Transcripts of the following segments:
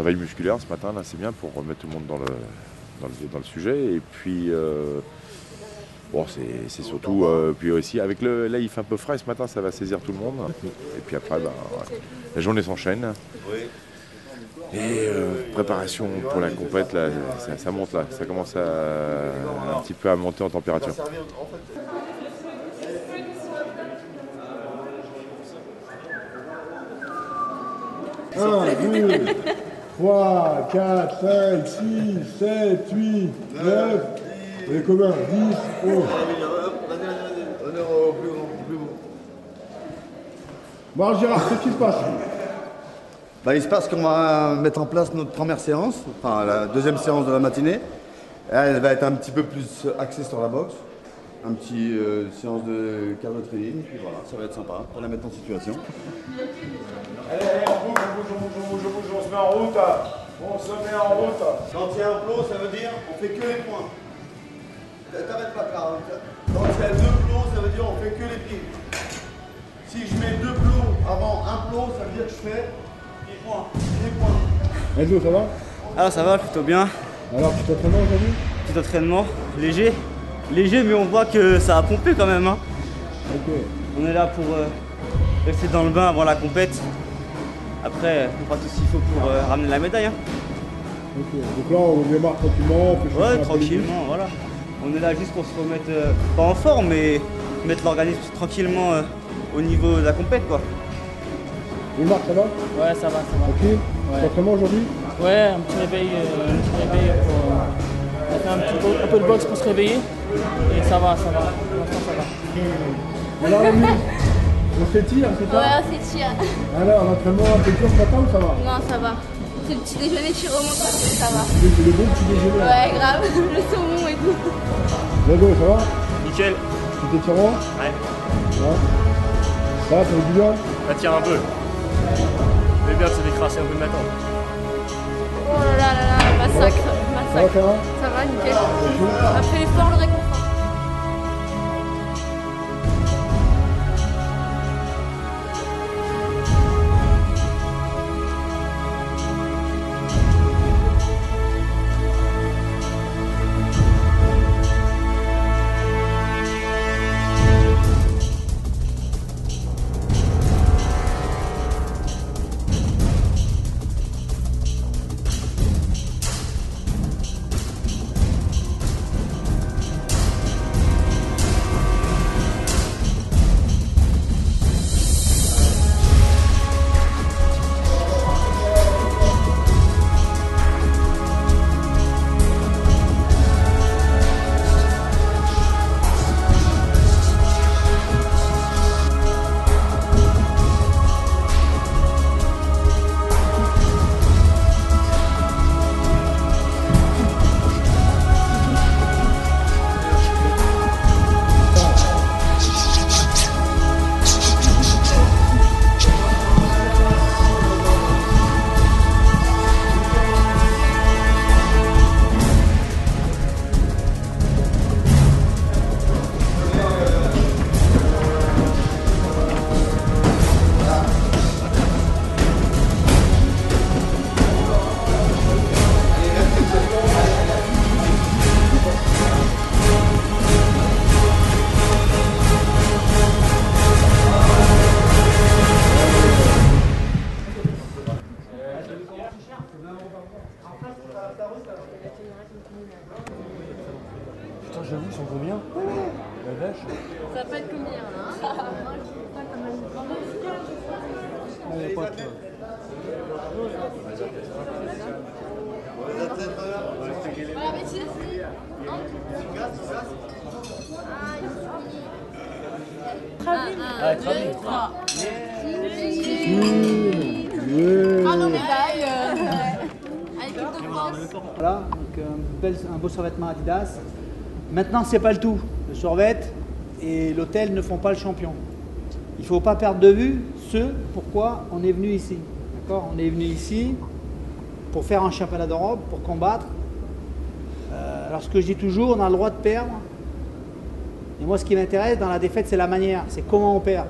réveil musculaire ce matin, là, c'est bien pour remettre tout le monde dans le sujet. Et puis, bon, c'est surtout, puis aussi, avec là, il fait un peu frais ce matin, ça va saisir tout le monde. Et puis après, ouais, la journée s'enchaîne. Et préparation pour la compète, là, ça monte là, ça commence un petit peu à monter en température. 1, 2, 3, 4, 5, 6, 7, 8, 9, et combien 10, 11. Bon, Gérard, qu'est-ce qui se passe? Il se passe qu'on va mettre en place notre première séance, enfin la deuxième séance de la matinée. Elle va être un petit peu plus axée sur la boxe. Un petit séance de cardio training, puis voilà, ça va être sympa pour la mettre en situation. Allez, on bouge, on se met en route. On se met en route. Quand il y a un plot, ça veut dire on fait que les points. T'arrêtes pas, Carl. Quand il y a 2 plots, ça veut dire on fait que les pieds. Si je mets 2 plots avant un plot, ça veut dire que je fais les points. Enzo, ça va? Ah, ça va plutôt bien. Alors, petit entraînement aujourd'hui? Petit entraînement, léger. Léger, mais on voit que ça a pompé quand même. Hein. Ok. On est là pour rester dans le bain avant la compète. Après, on fera tout ce qu'il faut pour ramener la médaille. Hein. Ok. Donc là, on démarre tranquillement. On fait Ouais, tranquillement, voilà. On est là juste pour se remettre, pas en forme, mais mettre l'organisme tranquillement au niveau de la compète, quoi. Et Marc, ça va? Ouais, ça va, ça va. Ok. Ouais. Entraînement aujourd'hui? Ouais, un petit réveil pour... on a fait un peu de boxe pour se réveiller. Et ça va, ça va. Pour l'instant, ça va. Alors, Amine, on s'étire, c'est ça? Ouais, on s'étire. Alors, l'entraînement un peu dur ce matin ou ça va? Non, ça va. C'est le petit déjeuner qui remonte, ça va. Oui, c'est le bon petit déjeuner. Ouais, grave. Le saumon et tout. Lago, ça va? Nickel. Tu t'étirement? Ouais. Ouais. Ça va, ça fait du bien? Ça tire un peu. Mais bien de se décrasser un peu de matin. Oh là là là là, massacre. Ça va, Clara? Ça va, nickel. Après l'effort, le réconfort. Putain, j'avoue, ils sont combien? La vache. Ça va pas être combien là? Allez, pote. Voilà, mais c'est Allez, très bien. 3. Yeah. Ah non, médaille. Avec l'équipe de France. Voilà, donc un beau survêtement Adidas. Maintenant, c'est pas le tout. Le survêt et l'hôtel ne font pas le champion. Il ne faut pas perdre de vue pourquoi on est venu ici. D'accord? On est venu ici pour faire un championnat d'Europe, pour combattre. Alors ce que je dis toujours, on a le droit de perdre. Et moi, ce qui m'intéresse dans la défaite, c'est la manière, c'est comment on perd.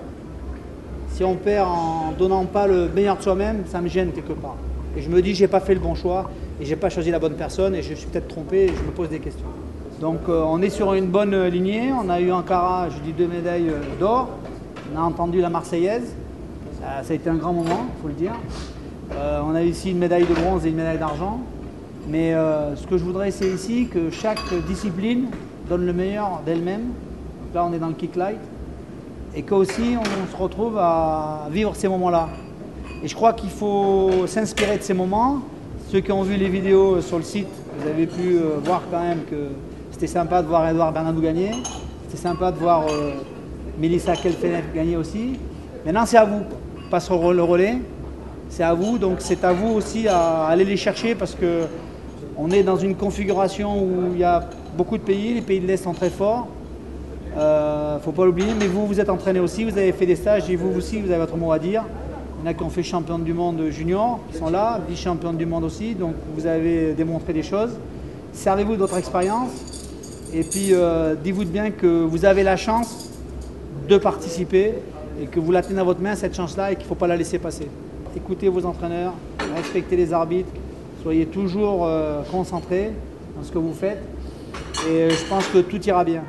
Si on perd en donnant pas le meilleur de soi-même, ça me gêne quelque part. Et je me dis, j'ai pas fait le bon choix et j'ai pas choisi la bonne personne et je suis peut-être trompé et je me pose des questions. Donc on est sur une bonne lignée. On a eu Ankara, je dis 2 médailles d'or. On a entendu la Marseillaise. Ça a été un grand moment, il faut le dire. On a ici une médaille de bronze et une médaille d'argent. Mais ce que je voudrais, c'est ici que chaque discipline donne le meilleur d'elle-même. Donc là, on est dans le kick light. Et qu'aussi, on se retrouve à vivre ces moments-là. Et je crois qu'il faut s'inspirer de ces moments. Ceux qui ont vu les vidéos sur le site, vous avez pu voir quand même que c'était sympa de voir Edouard Bernadou gagner. C'était sympa de voir Mélissa Kelfenef gagner aussi. Maintenant, c'est à vous. On passe le relais. C'est à vous. Donc, c'est à vous aussi à aller les chercher parce qu'on est dans une configuration où il y a beaucoup de pays. Les pays de l'Est sont très forts. Il ne faut pas l'oublier. Mais vous, vous êtes entraîné aussi. Vous avez fait des stages et vous aussi, vous avez votre mot à dire. Il y en a qui ont fait championne du monde junior, qui sont là, vice-championne du monde aussi. Donc, vous avez démontré des choses. Servez-vous de votre expérience. Et puis, dites-vous bien que vous avez la chance de participer et que vous la tenez à votre main, cette chance-là, et qu'il ne faut pas la laisser passer. Écoutez vos entraîneurs, respectez les arbitres, soyez toujours concentrés dans ce que vous faites et je pense que tout ira bien.